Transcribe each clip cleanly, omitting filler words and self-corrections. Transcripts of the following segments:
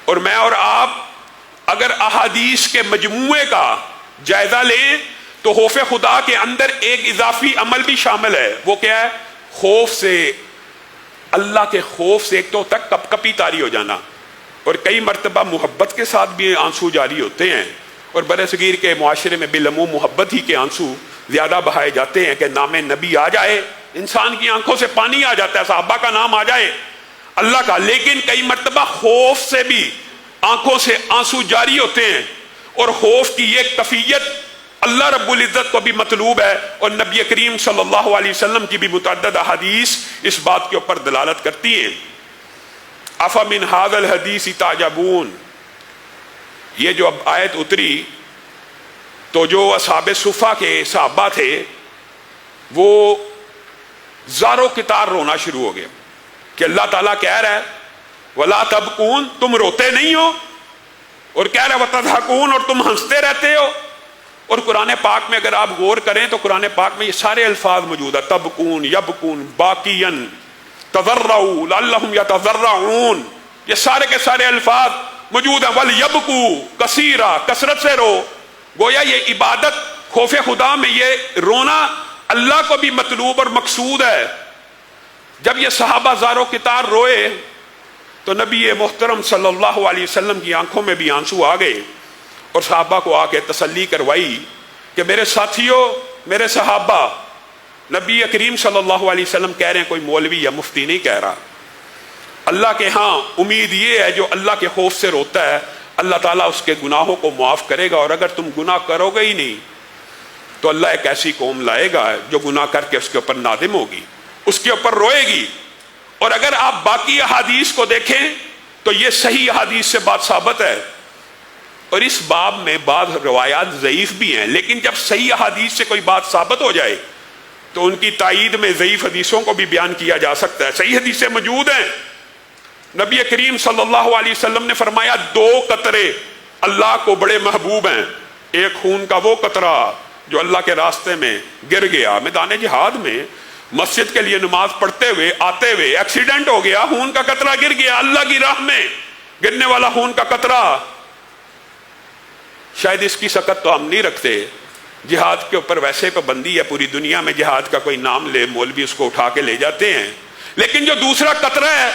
اور میں اور آپ اگر احادیث کے مجموعے کا جائزہ لیں تو خوف خدا کے اندر ایک اضافی عمل بھی شامل ہے. وہ کیا ہے؟ خوف سے، اللہ کے خوف سے ایک تو تک کپ کپی طاری ہو جانا، اور کئی مرتبہ محبت کے ساتھ بھی آنسو جاری ہوتے ہیں، اور برِ صغیر کے معاشرے میں بالعموم محبت ہی کے آنسو زیادہ بہائے جاتے ہیں کہ نام نبی آ جائے انسان کی آنکھوں سے پانی آ جاتا ہے، صحابہ کا نام آ جائے اللہ کا. لیکن کئی مرتبہ خوف سے بھی آنکھوں سے آنسو جاری ہوتے ہیں، اور خوف کی یہ کیفیت اللہ رب العزت کو بھی مطلوب ہے، اور نبی کریم صلی اللہ علیہ وسلم کی بھی متعدد احادیث اس بات کے اوپر دلالت کرتی ہیں. افمن ھذا الحدیث تعجبون، یہ جو اب آیت اتری تو جو اصحاب صفہ کے صحابہ تھے وہ زارو کتار رونا شروع ہو گئے کہ اللہ تعالیٰ کہہ رہا ہے وَلَا تَبْكُونَ، تم روتے نہیں ہو، اور کہہ رہا ہے وَتَضْحَكُونَ، اور تم ہنستے رہتے ہو. اور قرآن پاک میں اگر آپ غور کریں تو قرآن پاک میں یہ سارے الفاظ موجود ہیں، تبکون، یبکون، باقین، تضرعوا لعلہم یتضرعون، یہ سارے کے سارے الفاظ موجود ہیں. وَلْيَبْكُوا کثیرا، کثرت سے رو. گویا یہ عبادت خوف خدا میں یہ رونا اللہ کو بھی مطلوب اور مقصود ہے. جب یہ صحابہ زارو کتار روئے تو نبی محترم صلی اللہ علیہ وسلم کی آنکھوں میں بھی آنسو آ گئے، اور صحابہ کو آ کے تسلی کروائی کہ میرے ساتھیوں، میرے صحابہ، نبی کریم صلی اللہ علیہ وسلم کہہ رہے ہیں، کوئی مولوی یا مفتی نہیں کہہ رہا. اللہ کے ہاں امید یہ ہے جو اللہ کے خوف سے روتا ہے اللہ تعالیٰ اس کے گناہوں کو معاف کرے گا، اور اگر تم گناہ کرو گے ہی نہیں تو اللہ ایک ایسی قوم لائے گا جو گناہ کر کے اس کے اوپر نادم ہوگی، اس کے اوپر روئے گی. اور اگر آپ باقی احادیث کو دیکھیں تو یہ صحیح احادیث سے بات ثابت ہے، اور اس باب میں بعض روایات ضعیف بھی ہیں، لیکن جب صحیح احادیث سے کوئی بات ثابت ہو جائے تو ان کی تائید میں ضعیف حدیثوں کو بھی بیان کیا جا سکتا ہے. صحیح حدیثیں موجود ہیں. نبی کریم صلی اللہ علیہ وسلم نے فرمایا 2 قطرے اللہ کو بڑے محبوب ہیں. ایک خون کا وہ قطرہ جو اللہ کے راستے میں گر گیا، میدان جہاد میں مسجد کے لیے نماز پڑھتے ہوئے آتے ہوئے ایکسیڈنٹ ہو گیا، خون کا قطرہ گر گیا، اللہ کی راہ میں گرنے والا خون کا قطرہ. شاید اس کی سکت تو ہم نہیں رکھتے. جہاد کے اوپر ویسے پابندی ہے، پوری دنیا میں جہاد کا کوئی نام لے مولوی اس کو اٹھا کے لے جاتے ہیں، لیکن جو دوسرا قطرہ ہے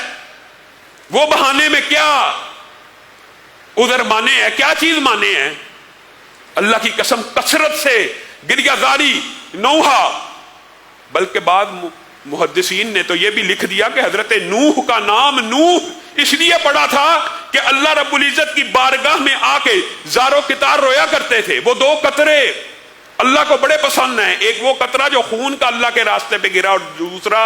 وہ بہانے میں کیا ادھر مانے ہے، کیا چیز مانے ہے؟ اللہ کی قسم کثرت سے گریہ زاری نوحہ. بلکہ بعض محدثین نے تو یہ بھی لکھ دیا کہ حضرت نوح کا نام نوح اس لیے پڑا تھا کہ اللہ رب العزت کی بارگاہ میں آ کے زارو کتار رویا کرتے تھے. وہ 2 قطرے اللہ کو بڑے پسند ہیں، ایک وہ قطرہ جو خون کا اللہ کے راستے پہ گرا، اور دوسرا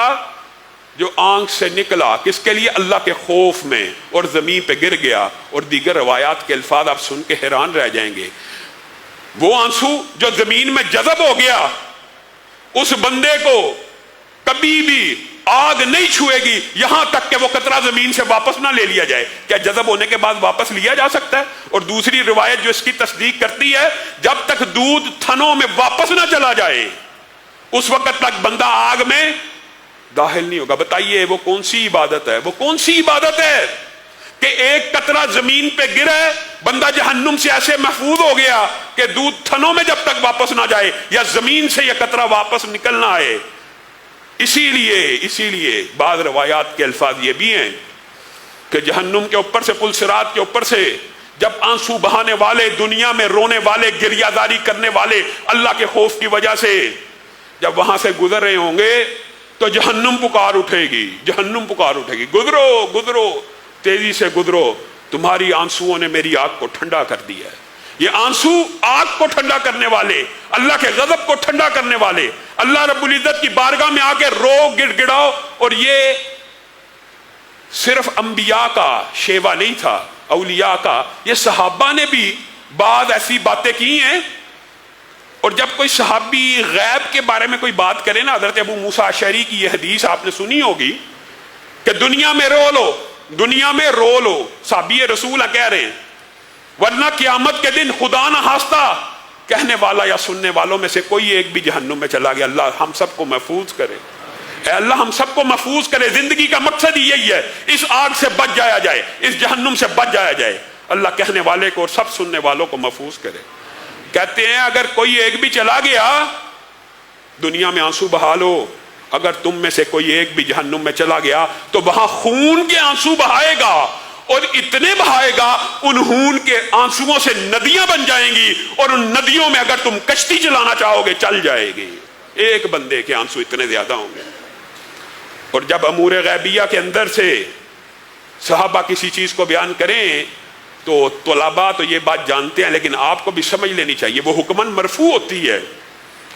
جو آنکھ سے نکلا کس کے لیے؟ اللہ کے خوف میں، اور زمین پہ گر گیا. اور دیگر روایات کے الفاظ آپ سن کے حیران رہ جائیں گے. وہ آنسو جو زمین میں جذب ہو گیا، اس بندے کو کبھی بھی آگ نہیں چھوئے گی یہاں تک کہ وہ قطرہ زمین سے واپس نہ لے لیا جائے. کیا جذب ہونے کے بعد واپس لیا جا سکتا ہے؟ اور دوسری روایت جو اس کی تصدیق کرتی ہے جب تک دودھ تھنوں میں واپس نہ چلا جائے اس وقت تک بندہ آگ میں داخل نہیں ہوگا. بتائیے وہ کون سی عبادت ہے؟ وہ کون سی عبادت ہے کہ ایک قطرہ زمین پہ گرے بندہ جہنم سے ایسے محفوظ ہو گیا کہ دودھ تھنوں میں جب تک واپس نہ جائے یا زمین سے یہ قطرہ واپس نکل نہ آئے. اسی لیے بعض روایات کے الفاظ یہ بھی ہیں کہ جہنم کے اوپر سے، پل صراط کے اوپر سے جب آنسو بہانے والے، دنیا میں رونے والے، گریہ زاری کرنے والے اللہ کے خوف کی وجہ سے جب وہاں سے گزر رہے ہوں گے تو جہنم پکار اٹھے گی، جہنم پکار اٹھے گی، گزرو گزرو، تیزی سے گزرو، تمہاری آنسوؤں نے میری آگ کو ٹھنڈا کر دیا ہے. یہ آنسو آگ کو ٹھنڈا کرنے والے، اللہ کے غضب کو ٹھنڈا کرنے والے، اللہ رب العزت کی بارگاہ میں آ کے رو گڑ گڑاؤ. اور یہ صرف انبیاء کا شیوا نہیں تھا، اولیاء کا. یہ صحابہ نے بھی بعض ایسی باتیں کی ہیں. اور جب کوئی صحابی غیب کے بارے میں کوئی بات کرے نا، حضرت ابو موسیٰ اشعری کی یہ حدیث آپ نے سنی ہوگی کہ دنیا میں رو لو، دنیا میں رو لو. صحابی رسول کہہ رہے ہیں ورنہ قیامت کے دن خدا نہ ہنستا کہنے والا یا سننے والوں میں سے کوئی ایک بھی جہنم میں چلا گیا. اللہ ہم سب کو محفوظ کرے. اے اللہ ہم سب کو محفوظ کرے. زندگی کا مقصد ہی یہی ہے, اس آگ سے بچ جایا جائے, اس جہنم سے بچ جایا جائے. اللہ کہنے والے کو اور سب سننے والوں کو محفوظ کرے. کہتے ہیں اگر کوئی ایک بھی چلا گیا دنیا میں آنسو بہا لو, اگر تم میں سے کوئی ایک بھی جہنم میں چلا گیا تو وہاں خون کے آنسو بہائے گا, اور اتنے بہائے گا ان خون کے آنسوؤں سے ندیاں بن جائیں گی, اور ان ندیوں میں اگر تم کشتی چلانا چاہو گے چل جائے گی. ایک بندے کے آنسو اتنے زیادہ ہوں گے. اور جب امور غیبیہ کے اندر سے صحابہ کسی چیز کو بیان کریں تو طلباء تو یہ بات جانتے ہیں, لیکن آپ کو بھی سمجھ لینی چاہیے وہ حکماً مرفوع ہوتی ہے.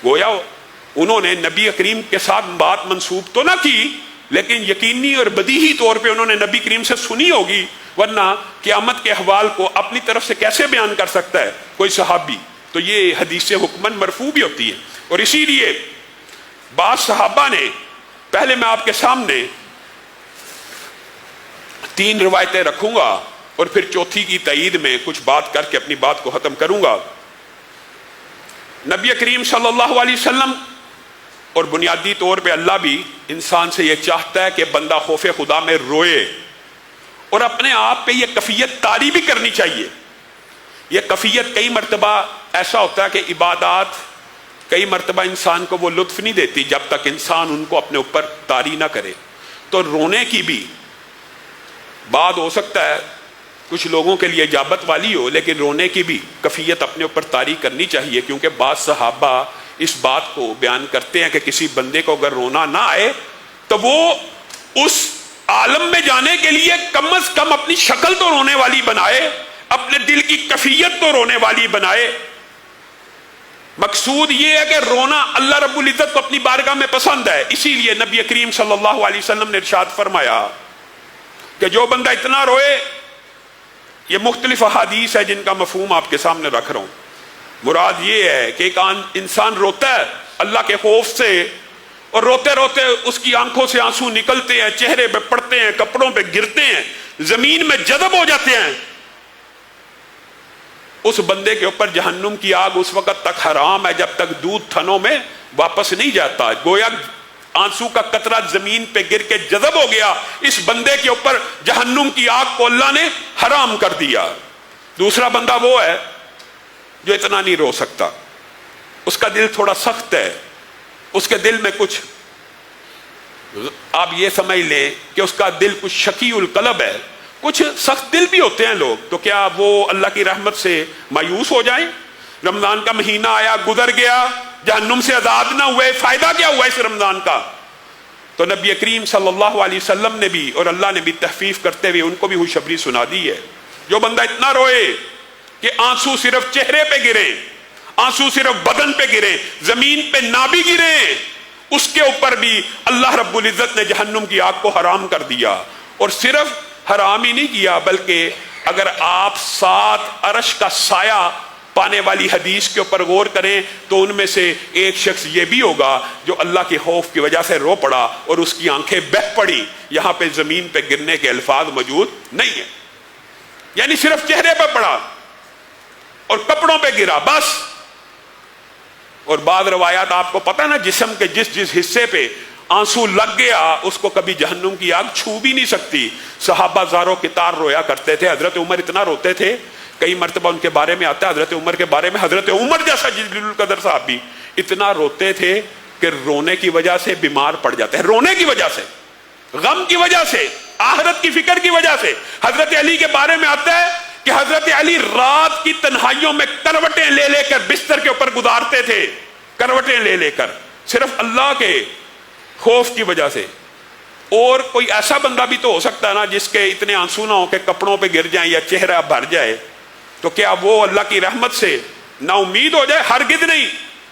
گویا انہوں نے نبی کریم کے ساتھ بات منسوب تو نہ کی, لیکن یقینی اور بدیہی طور پہ انہوں نے نبی کریم سے سنی ہوگی, ورنہ قیامت کے احوال کو اپنی طرف سے کیسے بیان کر سکتا ہے کوئی صحابی. تو یہ حدیث حکماً مرفوع بھی ہوتی ہے. اور اسی لیے بعض صحابہ نے, پہلے میں آپ کے سامنے 3 روایتیں رکھوں گا اور پھر چوتھی کی تائید میں کچھ بات کر کے اپنی بات کو ختم کروں گا. نبی کریم صلی اللہ علیہ وسلم اور بنیادی طور پہ اللہ بھی انسان سے یہ چاہتا ہے کہ بندہ خوف خدا میں روئے, اور اپنے آپ پہ یہ کیفیت طاری بھی کرنی چاہیے. یہ کیفیت کئی مرتبہ ایسا ہوتا ہے کہ عبادات کئی مرتبہ انسان کو وہ لطف نہیں دیتی جب تک انسان ان کو اپنے اوپر طاری نہ کرے. تو رونے کی بھی بات ہو سکتا ہے کچھ لوگوں کے لیے اجابت والی ہو, لیکن رونے کی بھی کیفیت اپنے اوپر طاری کرنی چاہیے, کیونکہ بعض صحابہ اس بات کو بیان کرتے ہیں کہ کسی بندے کو اگر رونا نہ آئے تو وہ اس عالم میں جانے کے لیے کم از کم اپنی شکل تو رونے والی بنائے, اپنے دل کی کیفیت تو رونے والی بنائے. مقصود یہ ہے کہ رونا اللہ رب العزت کو اپنی بارگاہ میں پسند ہے. اسی لیے نبی کریم صلی اللہ علیہ وسلم نے ارشاد فرمایا کہ جو بندہ اتنا روئے, یہ مختلف احادیث ہے جن کا مفہوم آپ کے سامنے رکھ رہا ہوں. مراد یہ ہے کہ ایک انسان روتا ہے اللہ کے خوف سے, اور روتے روتے اس کی آنکھوں سے آنسو نکلتے ہیں, چہرے پہ پڑتے ہیں, کپڑوں پہ گرتے ہیں, زمین میں جذب ہو جاتے ہیں. اس بندے کے اوپر جہنم کی آگ اس وقت تک حرام ہے جب تک دودھ تھنوں میں واپس نہیں جاتا. گویا آنسو کا قطرہ زمین پہ گر کے جذب ہو گیا, اس بندے کے اوپر جہنم کی آگ کو اللہ نے حرام کر دیا. دوسرا بندہ وہ ہے جو اتنا نہیں رو سکتا, اس کا دل تھوڑا سخت ہے, اس کے دل میں کچھ آپ یہ سمجھ لیں کہ اس کا دل کچھ شقی القلب ہے. کچھ سخت دل بھی ہوتے ہیں لوگ, تو کیا وہ اللہ کی رحمت سے مایوس ہو جائیں؟ رمضان کا مہینہ آیا گزر گیا, جہنم سے آزاد نہ ہوئے, فائدہ کیا ہوا اس رمضان کا؟ تو نبی کریم صلی اللہ علیہ وسلم نے بھی اور اللہ نے بھی تخفیف کرتے ہوئے ان کو بھی خوشخبری سنا دی ہے. جو بندہ اتنا روئے کہ آنسو صرف چہرے پہ گرے, آنسو صرف بدن پہ گرے, زمین پہ نہ بھی گرے, اس کے اوپر بھی اللہ رب العزت نے جہنم کی آگ کو حرام کر دیا. اور صرف حرام ہی نہیں کیا, بلکہ اگر آپ 7 عرش کا سایہ پانے والی حدیث کے اوپر غور کریں تو ان میں سے ایک شخص یہ بھی ہوگا جو اللہ کے خوف کی وجہ سے رو پڑا اور اس کی آنکھیں بہہ پڑی. یہاں پہ زمین پہ گرنے کے الفاظ موجود نہیں ہیں, یعنی صرف چہرے پہ پڑا اور کپڑوں پہ گرا بس. اور بعض روایات آپ کو پتہ نا, جسم کے جس جس حصے پہ آنسو لگ گیا اس کو کبھی جہنم کی آگ چھو بھی نہیں سکتی. صحابہ زاروں کے تار رویا کرتے تھے. حضرت عمر اتنا روتے تھے, کئی مرتبہ ان کے بارے میں آتا ہے حضرت عمر کے بارے میں, حضرت عمر جیسا جلیل القدر صاحب بھی اتنا روتے تھے کہ رونے کی وجہ سے بیمار پڑ جاتے ہیں, رونے کی وجہ سے, غم کی وجہ سے, آخرت کی فکر کی وجہ سے. حضرت علی کے بارے میں آتا ہے کہ حضرت علی رات کی تنہائیوں میں کروٹیں لے لے کر بستر کے اوپر گزارتے تھے, کروٹیں لے لے کر, صرف اللہ کے خوف کی وجہ سے. اور کوئی ایسا بندہ بھی تو ہو سکتا ہے نا جس کے اتنے آنسو نہ ہو کہ کپڑوں پہ گر جائیں یا چہرہ بھر جائے, تو کیا وہ اللہ کی رحمت سے نا امید ہو جائے؟ ہرگز نہیں.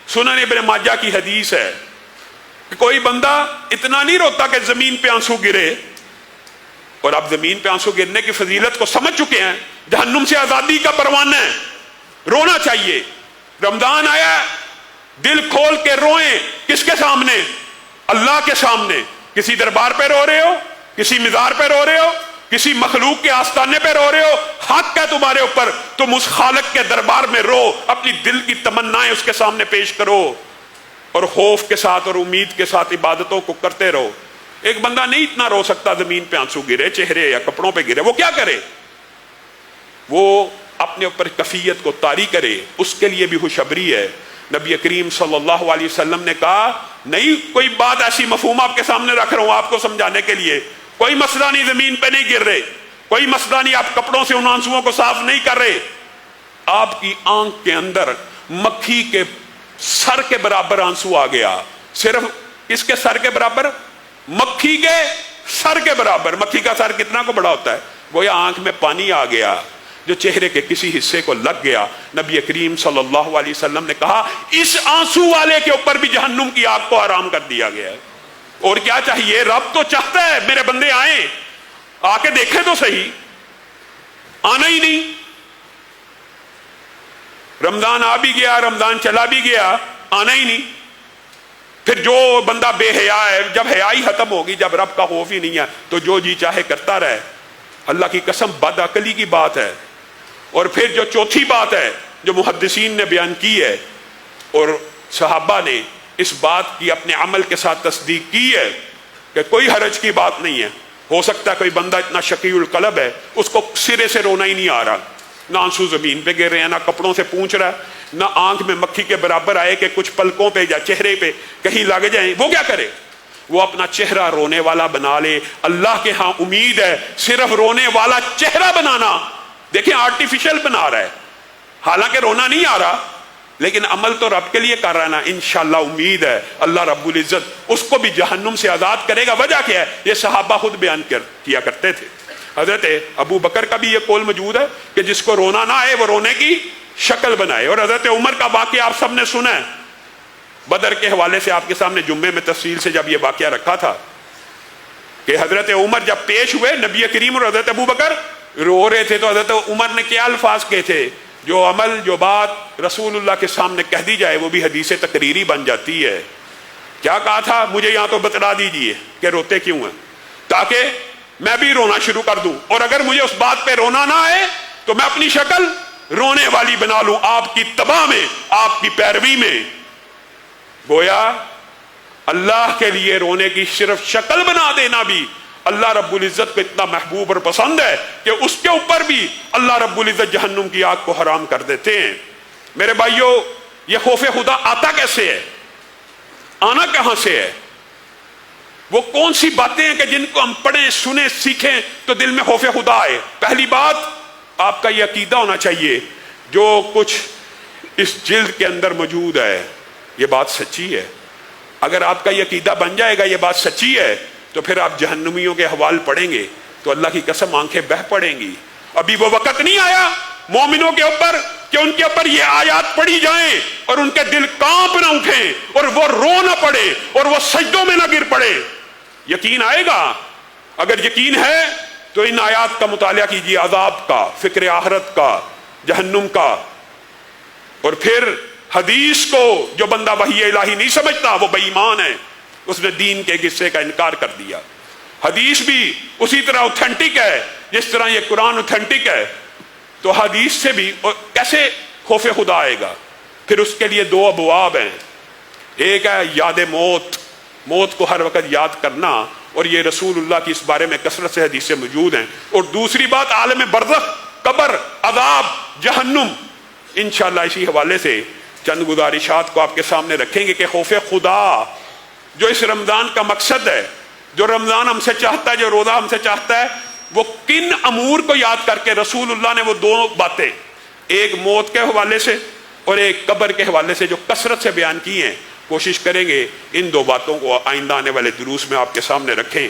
سنن ابن ماجہ کی حدیث ہے کہ کوئی بندہ اتنا نہیں روتا کہ زمین پہ آنسو گرے, اور اب زمین پہ آنسو گرنے کی فضیلت کو سمجھ چکے ہیں, جہنم سے آزادی کا پروانہ ہے, رونا چاہیے. رمضان آیا, دل کھول کے روئیں. کس کے سامنے؟ اللہ کے سامنے. کسی دربار پہ رو رہے ہو, کسی مزار پہ رو رہے ہو, کسی مخلوق کے آستانے پہ رو رہے ہو, حق ہے تمہارے اوپر, تم اس خالق کے دربار میں رو, اپنی دل کی تمنائیں اس کے سامنے پیش کرو. اور خوف کے ساتھ اور امید کے ساتھ عبادتوں کو کرتے رہو. ایک بندہ نہیں اتنا رو سکتا زمین پہ آنسو گرے چہرے یا کپڑوں پہ گرے, وہ کیا کرے؟ وہ اپنے اوپر کفیت کو طاری کرے, اس کے لیے بھی خوشخبری ہے. نبی کریم صلی اللہ علیہ وسلم نے کہا نہیں کوئی بات ایسی مفہوم آپ کے سامنے رکھ رہا ہوں آپ کو سمجھانے کے لیے, کوئی مسئلہ نہیں, زمین پہ نہیں گر رہے, کوئی مسئلہ نہیں, آپ کپڑوں سے ان آنسوؤں کو صاف نہیں کر رہے, آپ کی آنکھ کے اندر مکھی کے سر کے برابر آنسو آ گیا. صرف اس کے سر کے برابر, مکھی کے سر کے برابر. مکھی کا سر کتنا کو بڑا ہوتا ہے؟ گویا آنکھ میں پانی آ گیا جو چہرے کے کسی حصے کو لگ گیا. نبی کریم صلی اللہ علیہ وسلم نے کہا اس آنسو والے کے اوپر بھی جہنم کی آگ کو حرام کر دیا گیا ہے. اور کیا چاہیے؟ رب تو چاہتا ہے میرے بندے آئیں, آ کے دیکھیں تو صحیح, آنا ہی نہیں. رمضان آ بھی گیا, رمضان چلا بھی گیا, آنا ہی نہیں. پھر جو بندہ بے حیا ہے, جب حیا ہی ختم ہوگی, جب رب کا خوف ہی نہیں ہے, تو جو جی چاہے کرتا رہے. اللہ کی قسم بد عقلی کی بات ہے. اور پھر جو چوتھی بات ہے جو محدثین نے بیان کی ہے اور صحابہ نے اس بات کی اپنے عمل کے ساتھ تصدیق کی ہے کہ کوئی حرج کی بات نہیں ہے. ہو سکتا ہے کوئی بندہ اتنا شقی القلب ہے اس کو سرے سے رونا ہی نہیں آ رہا, نہ آنسو زمین پہ گر رہے ہیں, نہ کپڑوں سے پونچھ رہا ہے, نہ آنکھ میں مکھی کے برابر آئے کہ کچھ پلکوں پہ یا چہرے پہ کہیں لگ جائیں. وہ کیا کرے؟ وہ اپنا چہرہ رونے والا بنا لے. اللہ کے ہاں امید ہے صرف رونے والا چہرہ بنانا. دیکھیں آرٹیفیشل بنا رہا ہے, حالانکہ رونا نہیں آ رہا, لیکن عمل تو رب کے لیے کر رہا ہے نا. انشاءاللہ امید ہے اللہ رب العزت اس کو بھی جہنم سے آزاد کرے گا. وجہ کیا ہے؟ یہ صحابہ خود بیان کیا کرتے تھے. حضرت ابو بکر کا بھی یہ قول موجود ہے کہ جس کو رونا نہ آئے وہ رونے کی شکل بنائے. اور حضرت عمر کا واقعہ آپ سب نے سنا ہے. بدر کے حوالے سے آپ کے سامنے جمعے میں تفصیل سے جب یہ واقعہ رکھا تھا کہ حضرت عمر جب پیش ہوئے, نبی کریم اور حضرت ابو بکر رو رہے تھے, تو حضرت عمر نے کیا الفاظ کہے تھے؟ جو عمل جو بات رسول اللہ کے سامنے کہہ دی جائے وہ بھی حدیث تقریری بن جاتی ہے. کیا کہا تھا؟ مجھے یہاں تو بتلا دیجئے کہ روتے کیوں ہیں, تاکہ میں بھی رونا شروع کر دوں, اور اگر مجھے اس بات پہ رونا نہ آئے تو میں اپنی شکل رونے والی بنا لوں آپ کی اتباع میں, آپ کی پیروی میں. گویا اللہ کے لیے رونے کی صرف شکل بنا دینا بھی اللہ رب العزت کو اتنا محبوب اور پسند ہے کہ اس کے اوپر بھی اللہ رب العزت جہنم کی آگ کو حرام کر دیتے ہیں. میرے بھائیوں, یہ خوف خدا آتا کیسے ہے؟ آنا کہاں سے ہے؟ وہ کون سی باتیں ہیں کہ جن کو ہم پڑھیں سنیں سیکھیں تو دل میں خوف خدا آئے؟ پہلی بات, آپ کا یہ عقیدہ ہونا چاہیے جو کچھ اس جلد کے اندر موجود ہے یہ بات سچی ہے. اگر آپ کا یہ عقیدہ بن جائے گا یہ بات سچی ہے تو پھر آپ جہنمیوں کے حوال پڑھیں گے تو اللہ کی قسم آنکھیں بہہ پڑیں گی. ابھی وہ وقت نہیں آیا مومنوں کے اوپر کہ ان کے اوپر یہ آیات پڑھی جائیں اور ان کے دل کانپ نہ اٹھیں اور وہ رو نہ پڑے اور وہ سجدوں میں نہ گر پڑے. یقین آئے گا. اگر یقین ہے تو ان آیات کا مطالعہ کیجیے, عذاب کا, فکر آخرت کا, جہنم کا. اور پھر حدیث کو جو بندہ وحی الہی نہیں سمجھتا وہ بے ایمان ہے, اس نے دین کے حصے کا انکار کر دیا. حدیث بھی اسی طرح اوتھینٹک ہے جس طرح یہ قرآن اوتھینٹک ہے. تو حدیث سے بھی کیسے خوف خدا آئے گا؟ پھر اس کے لیے دو ابواب ہیں. ایک ہے یاد موت, موت کو ہر وقت یاد کرنا, اور یہ رسول اللہ کی اس بارے میں کثرت سے حدیثیں موجود ہیں. اور دوسری بات عالم برزخ, قبر, عذاب, جہنم. انشاءاللہ اسی حوالے سے چند گزارشات کو آپ کے سامنے رکھیں گے کہ خوف خدا جو اس رمضان کا مقصد ہے, جو رمضان ہم سے چاہتا ہے, جو روزہ ہم سے چاہتا ہے, وہ کن امور کو یاد کر کے رسول اللہ نے وہ دو باتیں, ایک موت کے حوالے سے اور ایک قبر کے حوالے سے جو کثرت سے بیان کی ہیں, کوشش کریں گے ان دو باتوں کو آئندہ آنے والے دروس میں آپ کے سامنے رکھیں.